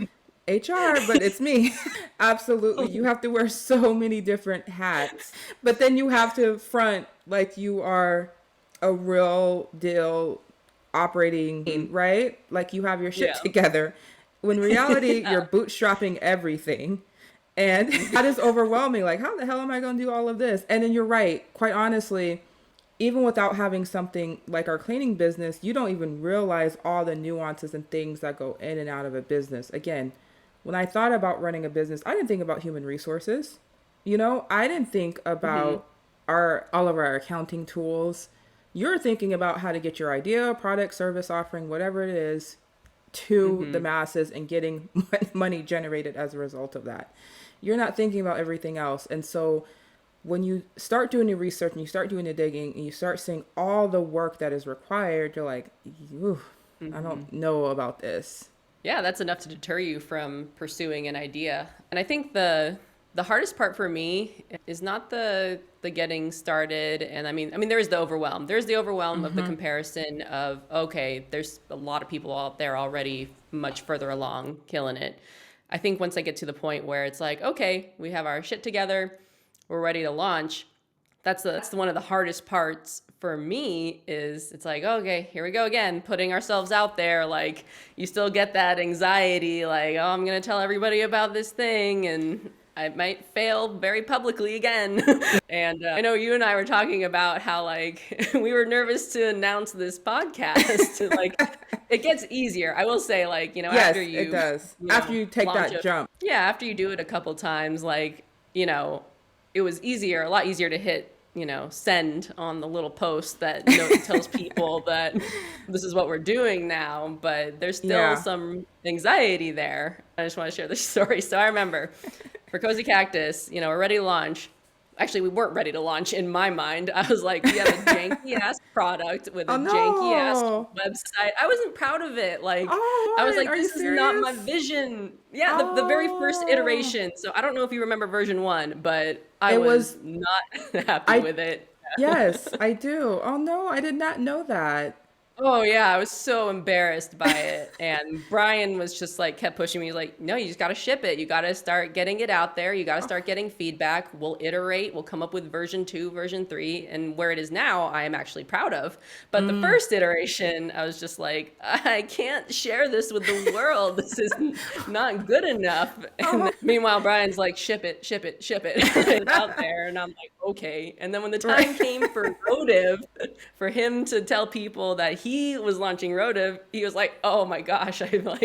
HR, but it's me. Absolutely. You have to wear so many different hats. But then you have to front like you are a real deal operating, right? Like you have your shit Yeah. together. When in reality, Yeah. you're bootstrapping everything. And that is overwhelming. Like, how the hell am I going to do all of this? And then you're right. Quite honestly, even without having something like our cleaning business, you don't even realize all the nuances and things that go in and out of a business. Again, when I thought about running a business, I didn't think about human resources. I didn't think Hmm. about our all of our accounting tools. You're thinking about how to get your idea, product, service offering, whatever it is, to the masses and getting money generated as a result of that. You're not thinking about everything else. And so when you start doing the research and you start doing the digging and you start seeing all the work that is required, you're like, "Ooh, I don't know about this." Yeah, that's enough to deter you from pursuing an idea. And I think the hardest part for me is not the getting started. And I mean there is the overwhelm. There's the overwhelm of the comparison of, okay, there's a lot of people out there already much further along killing it. I think once I get to the point where it's like, okay, we have our shit together, we're ready to launch. That's one of the hardest parts for me. Is it's like, okay, here we go again, putting ourselves out there. Like, you still get that anxiety, like, oh, I'm gonna tell everybody about this thing and I might fail very publicly again. And I know you and I were talking about how, like, we were nervous to announce this podcast. Like, it gets easier, I will say, like, Yes, after you, it does. After you take launch that jump. yeah, after you do it a couple times, like, it was a lot easier to hit, send on the little post that tells people that this is what we're doing now. But there's still Yeah. some anxiety there. I just want to share this story. So I remember for Cozy Cactus, we're ready to launch. Actually, we weren't ready to launch in my mind. I was like, we have a janky ass product with a Oh janky ass no. website. I wasn't proud of it. Like, Oh, I was what? like, Are you this is not my serious? vision. Yeah, the very first Oh. iteration. So I don't know if you remember version 1, but I It was was not happy I with it. yes, I do. Oh no, I did not know that. Oh yeah, I was so embarrassed by it. And Brian was just like, kept pushing me. He's like, no, you just got to ship it. You got to start getting it out there. You got to start getting feedback. We'll iterate. We'll come up with version 2, version 3. And where it is now, I am actually proud of. But the first iteration, I was just like, I can't share this with the world. This is not good enough. And meanwhile, Brian's like, ship it, ship it, ship it. It's out there. And I'm like, okay. And then when the time came for Rotiv, for him to tell people that he was launching Rotiv, he was like, "Oh my gosh, I don't want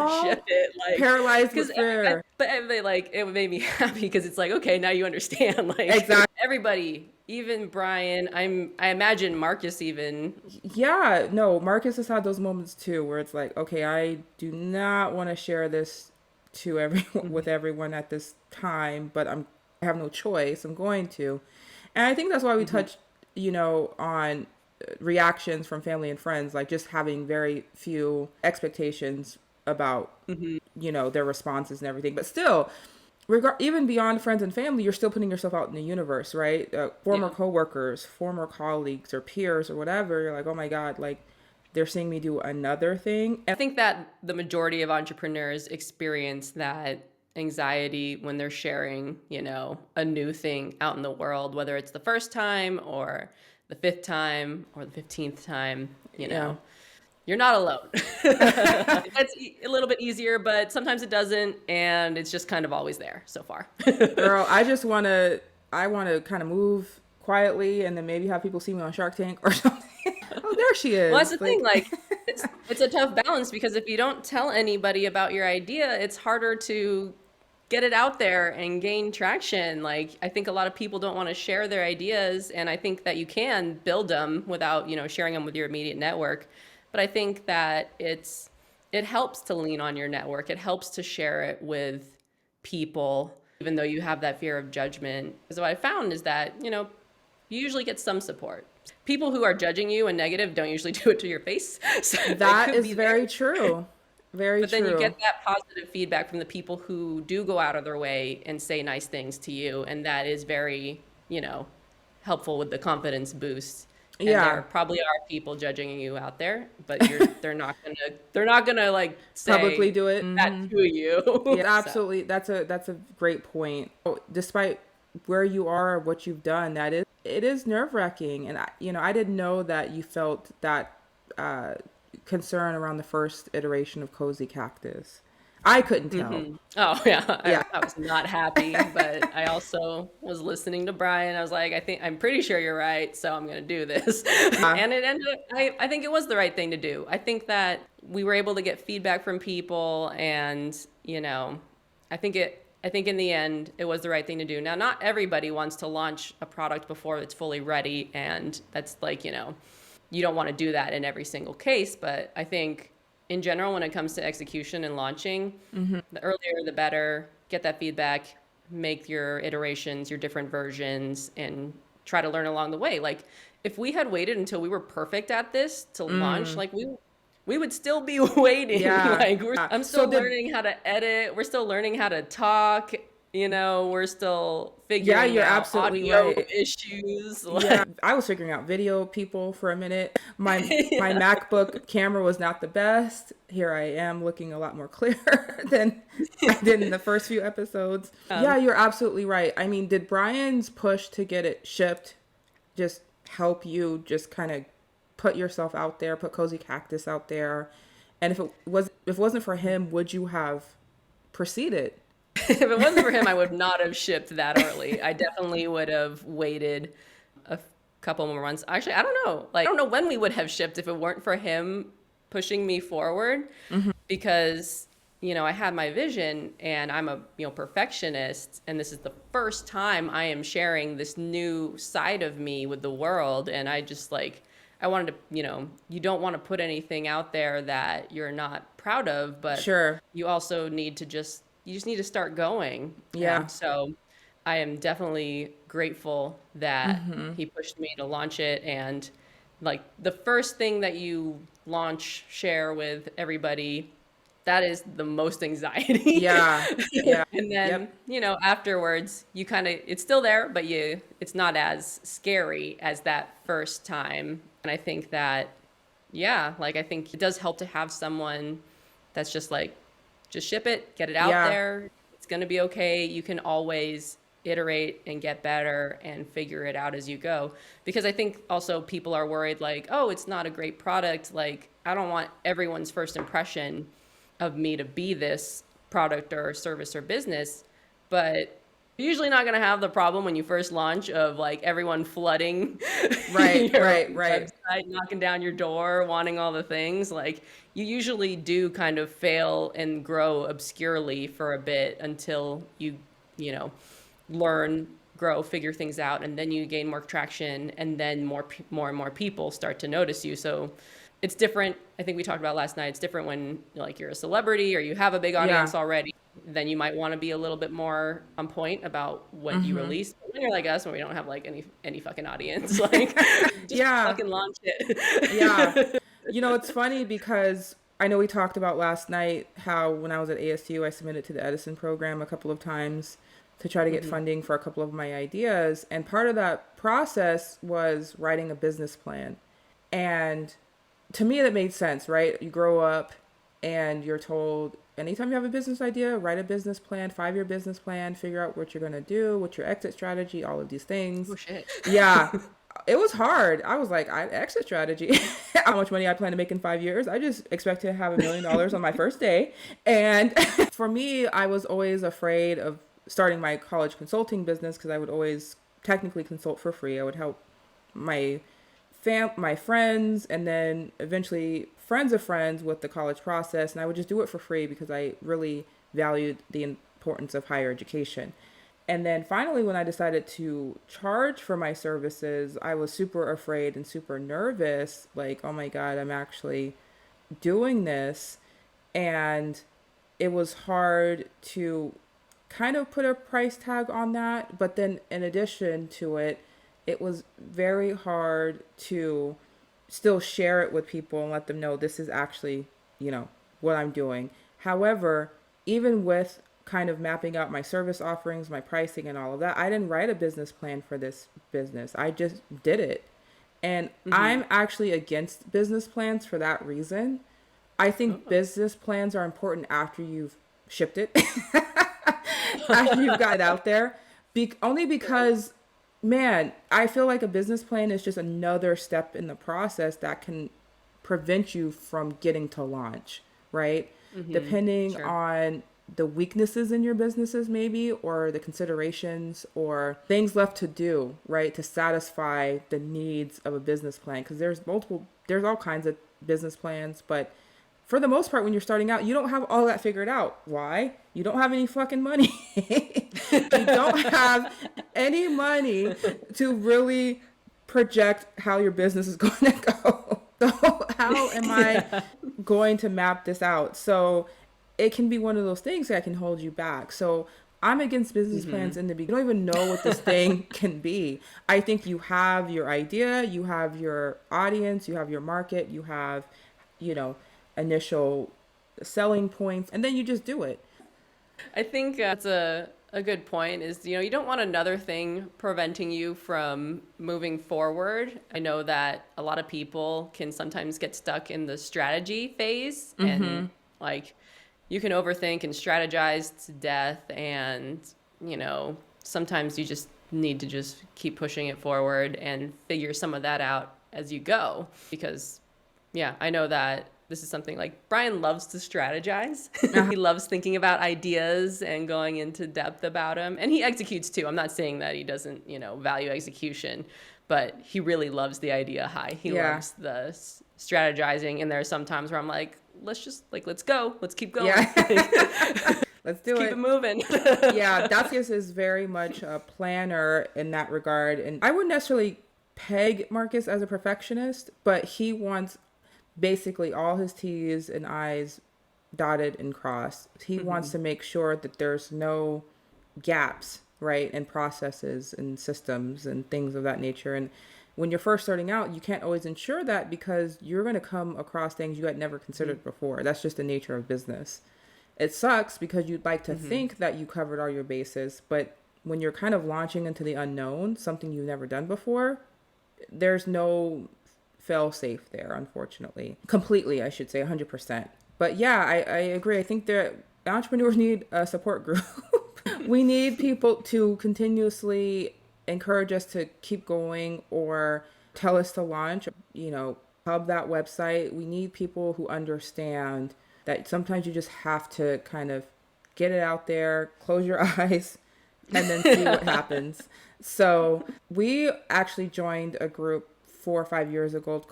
Aw. to ship it." Like, Paralyzed because with fear. but like it made me happy because it's like, okay, now you understand. Like, Exactly. everybody, even Brian, I imagine Marcus even. Yeah, no, Marcus has had those moments too where it's like, okay, I do not want to share this to everyone with everyone at this time, but I have no choice. I'm going to. And I think that's why we touched, on reactions from family and friends, like just having very few expectations about, their responses and everything. But still, even beyond friends and family, you're still putting yourself out in the universe, right? Former Yeah. coworkers, former colleagues or peers or whatever, you're like, oh my God, like they're seeing me do another thing. I think that the majority of entrepreneurs experience that anxiety when they're sharing, a new thing out in the world, whether it's the first time or the 5th time or the 15th time, Yeah. you're not alone. It's a little bit easier, but sometimes it doesn't. And it's just kind of always there so far. Girl, I want to kind of move quietly and then maybe have people see me on Shark Tank or something. Oh, there she is. Well, that's the thing. Like, it's a tough balance because if you don't tell anybody about your idea, it's harder to get it out there and gain traction. Like, I think a lot of people don't want to share their ideas, and I think that you can build them without, sharing them with your immediate network. But I think that it helps to lean on your network. It helps to share it with people, even though you have that fear of judgment. Because what I found is that, you usually get some support. People who are judging you and negative don't usually do it to your face. So That could is be very true. Very but true. then you get that positive feedback from the people who do go out of their way and say nice things to you. And that is very, helpful with the confidence boost. And Yeah. there probably are people judging you out there, but they're not gonna like say Publicly do it. that to you. Yeah, So, absolutely. That's a great point. Despite where you are, what you've done, it is nerve-wracking. And I didn't know that you felt that concern around the first iteration of Cozy Cactus. I couldn't tell. oh yeah, Yeah. I was not happy, but I also was listening to Brian. I was like, I'm pretty sure you're right, so I'm gonna do this. And it ended up, I think it was the right thing to do. I think that we were able to get feedback from people, and I think in the end it was the right thing to do. Now, not everybody wants to launch a product before it's fully ready, and that's like, you don't want to do that in every single case, but I think in general, when it comes to execution and launching, the earlier the better. Get that feedback, make your iterations, your different versions, and try to learn along the way. Like if we had waited until we were perfect at this to launch, like we would still be waiting. Yeah. Like I'm So still did learning how to edit. We're still learning how to talk. We're still Yeah, figuring you're out absolutely audio right. issues. Yeah, Like, I was figuring out video people for a minute. My yeah. MacBook camera was not the best. Here I am looking a lot more clear than I did in the first few episodes. Yeah, you're absolutely right. I mean, did Brian's push to get it shipped just help you just kind of put yourself out there, put Cozy Cactus out there? And if it wasn't for him, would you have proceeded? If it wasn't for him, I would not have shipped that early. I definitely would have waited a couple more months. Actually, I don't know. Like, I don't know when we would have shipped if it weren't for him pushing me forward because, I had my vision and I'm a, perfectionist. And this is the first time I am sharing this new side of me with the world. And I just like, I wanted to, you don't want to put anything out there that you're not proud of, but Sure. you also need to you just need to start going. Yeah. And so I am definitely grateful that he pushed me to launch it. And like the first thing that you launch, share with everybody, that is the most anxiety. Yeah. Yeah. And Yep. then, afterwards you kind of, it's still there, but it's not as scary as that first time. And I think that, yeah, like I think it does help to have someone that's just like, just ship it, get it out Yeah. there. It's going to be okay. You can always iterate and get better and figure it out as you go. Because I think also people are worried like, oh, it's not a great product. Like, I don't want everyone's first impression of me to be this product or service or business. But you're usually not going to have the problem when you first launch of like everyone flooding Right. your Right. Right. website, knocking down your door, wanting all the things. Like you usually do kind of fail and grow obscurely for a bit until you know, learn, grow, figure things out, and then you gain more traction, and then more and more people start to notice you. So it's different. I think we talked about last night. It's different when like you're a celebrity or you have a big Yeah. audience already. Then you might want to be a little bit more on point about what you release. But when you're like us, when we don't have like any fucking audience, like just Yeah. fucking launch Yeah. it. It's funny because I know we talked about last night how when I was at ASU, I submitted to the Edison program a couple of times to try to get funding for a couple of my ideas. And part of that process was writing a business plan. And to me, that made sense, right? You grow up and you're told anytime you have a business idea, write a business plan, 5-year business plan, figure out what you're going to do, what's your exit strategy, all of these things. Oh shit. Yeah, it was hard. I was like, exit strategy, how much money I plan to make in 5 years. I just expect to have $1 million on my first day. And for me, I was always afraid of starting my college consulting business because I would always technically consult for free. I would help my my friends and then eventually friends of friends with the college process, and I would just do it for free because I really valued the importance of higher education. And then finally, when I decided to charge for my services, I was super afraid and super nervous, like, oh my God, I'm actually doing this. And it was hard to kind of put a price tag on that. But then in addition to it, it was very hard to still share it with people and let them know this is actually, what I'm doing. However, even with kind of mapping out my service offerings, my pricing and all of that, I didn't write a business plan for this business. I just did it. And I'm actually against business plans for that reason. I think business plans are important after you've shipped it, after you've got it out there. Only because, man, I feel like a business plan is just another step in the process that can prevent you from getting to launch, right? Depending Sure. on the weaknesses in your businesses, maybe, or the considerations or things left to do, right, to satisfy the needs of a business plan. Because there's all kinds of business plans, but for the most part, when you're starting out, you don't have all that figured out. Why? You don't have any fucking money. You don't have any money to really project how your business is going to go. So how am I going to map this out? So it can be one of those things that can hold you back. So I'm against business plans in the beginning. You don't even know what this thing can be. I think you have your idea, you have your audience, you have your market, you have, you know, initial selling points, and then you just do it. I think that's a good point is, you don't want another thing preventing you from moving forward. I know that a lot of people can sometimes get stuck in the strategy phase and like you can overthink and strategize to death and, sometimes you just need to just keep pushing it forward and figure some of that out as you go because yeah, I know that this is something like Brian loves to strategize. He loves thinking about ideas and going into depth about them. And he executes too. I'm not saying that he doesn't, value execution, but he really loves the idea high. He Yeah. loves the strategizing. And there are some times where I'm like, let's go. Let's keep going. Yeah. Let's do Keep it. it moving. Yeah, Dacius is very much a planner in that regard. And I wouldn't necessarily peg Marcus as a perfectionist, but he wants basically all his T's and I's dotted and crossed. He wants to make sure that there's no gaps, right, in processes and systems and things of that nature. And when you're first starting out, you can't always ensure that because you're going to come across things you had never considered before. That's just the nature of business. It sucks because you'd like to think that you covered all your bases, but when you're kind of launching into the unknown, something you've never done before, there's no fail safe there, unfortunately. Completely, I should say, 100%. But yeah, I agree. I think that entrepreneurs need a support group. We need people to continuously encourage us to keep going or tell us to launch, hub that website. We need people who understand that sometimes you just have to kind of get it out there, close your eyes, and then see what happens. So we actually joined a group 4 or 5 years ago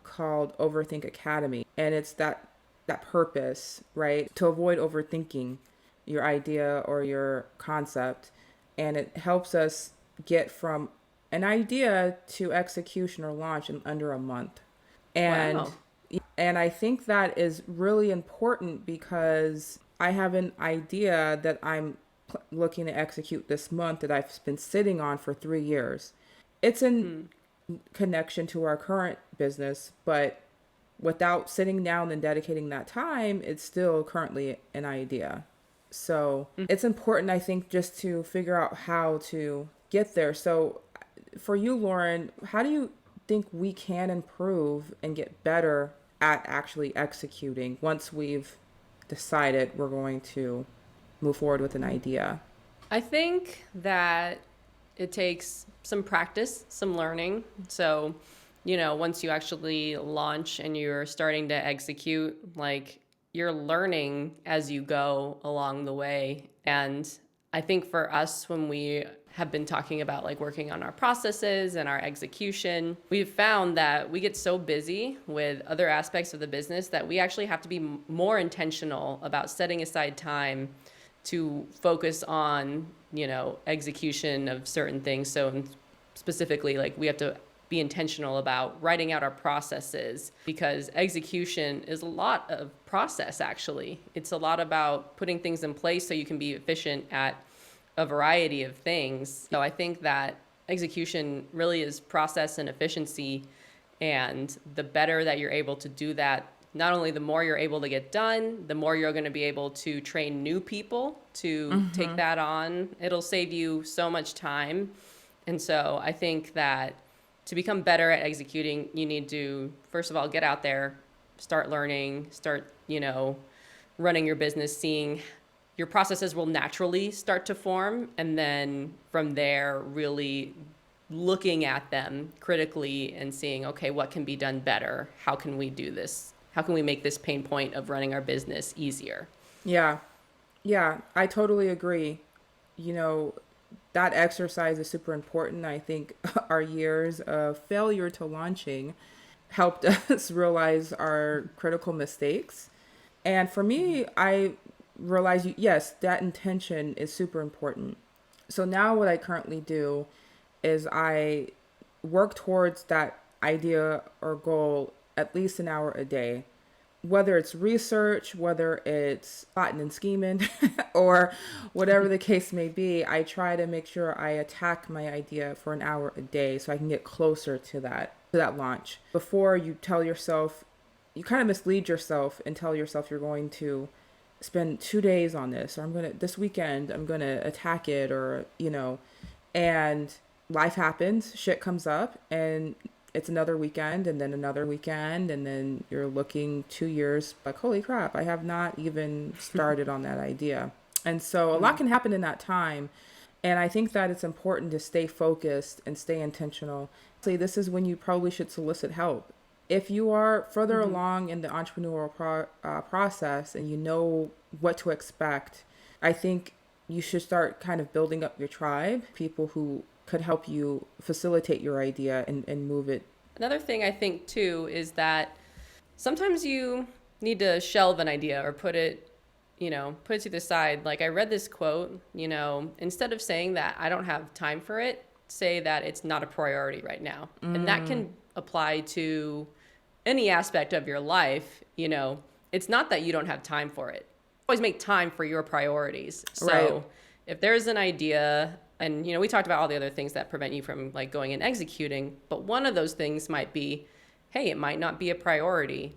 called Overthink Academy. And it's that purpose, right? To avoid overthinking your idea or your concept. And it helps us get from an idea to execution or launch in under a month. And Wow. and I think that is really important because I have an idea that I'm looking to execute this month that I've been sitting on for 3 years. It's in connection to our current business, but without sitting down and dedicating that time, it's still currently an idea. So it's important, I think, just to figure out how to get there. So for you, Lauren, how do you think we can improve and get better at actually executing once we've decided we're going to move forward with an idea? I think that it takes some practice, some learning. So, once you actually launch and you're starting to execute, like you're learning as you go along the way. And I think for us, when we have been talking about like working on our processes and our execution, we've found that we get so busy with other aspects of the business that we actually have to be more intentional about setting aside time to focus on, execution of certain things. So specifically, like we have to be intentional about writing out our processes because execution is a lot of process, actually. It's a lot about putting things in place so you can be efficient at a variety of things. So I think that execution really is process and efficiency. And the better that you're able to do that, not only the more you're able to get done, the more you're going to be able to train new people to take that on. It'll save you so much time. And so I think that to become better at executing, you need to, first of all, get out there, start learning, start, running your business, seeing your processes will naturally start to form. And then from there, really looking at them critically and seeing, okay, what can be done better? How can we do this? How can we make this pain point of running our business easier? Yeah. Yeah, I totally agree. You know, that exercise is super important. I think our years of failure to launching helped us realize our critical mistakes. And for me, I realized, yes, that intention is super important. So now what I currently do is I work towards that idea or goal at least an hour a day. Whether it's research, whether it's plotting and scheming, or whatever the case may be, I try to make sure I attack my idea for an hour a day so I can get closer to that launch. Before you tell yourself, you kind of mislead yourself and tell yourself you're going to spend 2 days on this, or this weekend, I'm going to attack it, or, and life happens, shit comes up, and it's another weekend, and then another weekend, and then you're looking 2 years like, holy crap, I have not even started on that idea. And so a lot can happen in that time. And I think that it's important to stay focused and stay intentional. So this is when you probably should solicit help. If you are further along in the entrepreneurial process and you know what to expect, I think you should start kind of building up your tribe, people who could help you facilitate your idea and move it. Another thing I think too is that sometimes you need to shelve an idea or put it to the side. Like I read this quote, instead of saying that I don't have time for it, say that it's not a priority right now. And that can apply to any aspect of your life. It's not that you don't have time for it. Always make time for your priorities. So Right. if there's an idea, and we talked about all the other things that prevent you from like going and executing, but one of those things might be, hey, it might not be a priority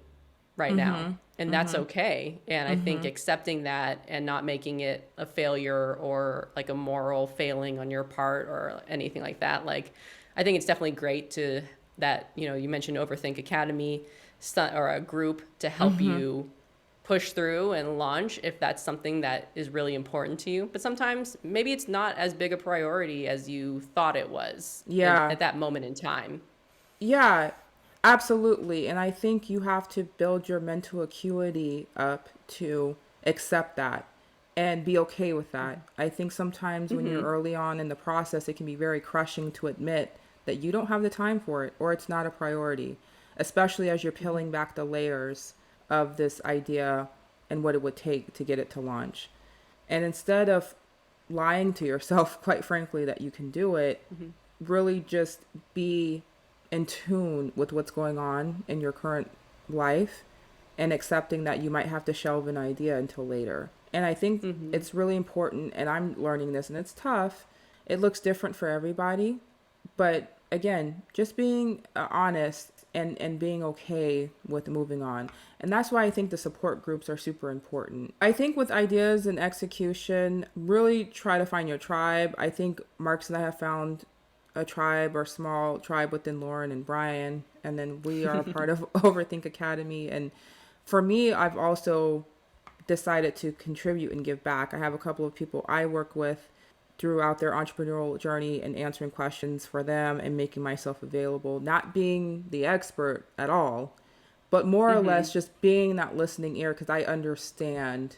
right now, and that's okay. And I think accepting that and not making it a failure or like a moral failing on your part or anything like that, like I think it's definitely great that you mentioned Overthink Academy or a group to help you push through and launch if that's something that is really important to you. But sometimes maybe it's not as big a priority as you thought it was at that moment in time. Yeah, absolutely. And I think you have to build your mental acuity up to accept that and be okay with that. I think sometimes when you're early on in the process, it can be very crushing to admit that you don't have the time for it or it's not a priority, especially as you're peeling back the layers of this idea and what it would take to get it to launch. And instead of lying to yourself, quite frankly, that you can do it, really just be in tune with what's going on in your current life and accepting that you might have to shelve an idea until later. And I think it's really important, and I'm learning this, and it's tough. It looks different for everybody. But again, just being honest and being okay with moving on. And that's why I think the support groups are super important. I think with ideas and execution, really try to find your tribe. I think Marks and I have found a tribe or small tribe within Lauren and Brian. And then we are a part of Overthink Academy. And for me, I've also decided to contribute and give back. I have a couple of people I work with throughout their entrepreneurial journey and answering questions for them and making myself available, not being the expert at all, but more or less just being that listening ear, because I understand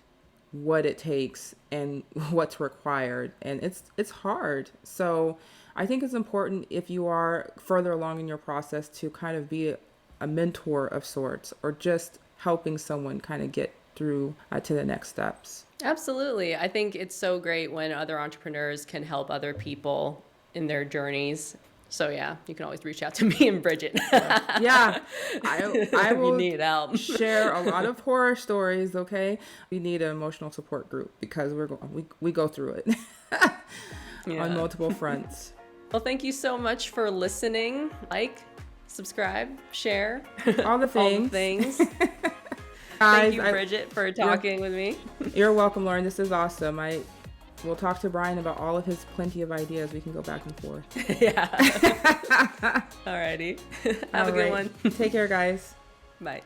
what it takes and what's required. And it's hard. So I think it's important, if you are further along in your process, to kind of be a mentor of sorts, or just helping someone kind of get through to the next steps. Absolutely. I think it's so great when other entrepreneurs can help other people in their journeys. So yeah, you can always reach out to me and Bridget. Yeah, I will you need help. share a lot of horror stories. Okay, we need an emotional support group because we go through it on multiple fronts. Well, thank you so much for listening. Like, subscribe, share, All the things. all the things. Guys, Thank you, Bridget, for talking with me. You're welcome, Lauren. This is awesome. We'll talk to Brian about all of his plenty of ideas. We can go back and forth. Yeah. Alrighty. Have a good one. Take care, guys. Bye.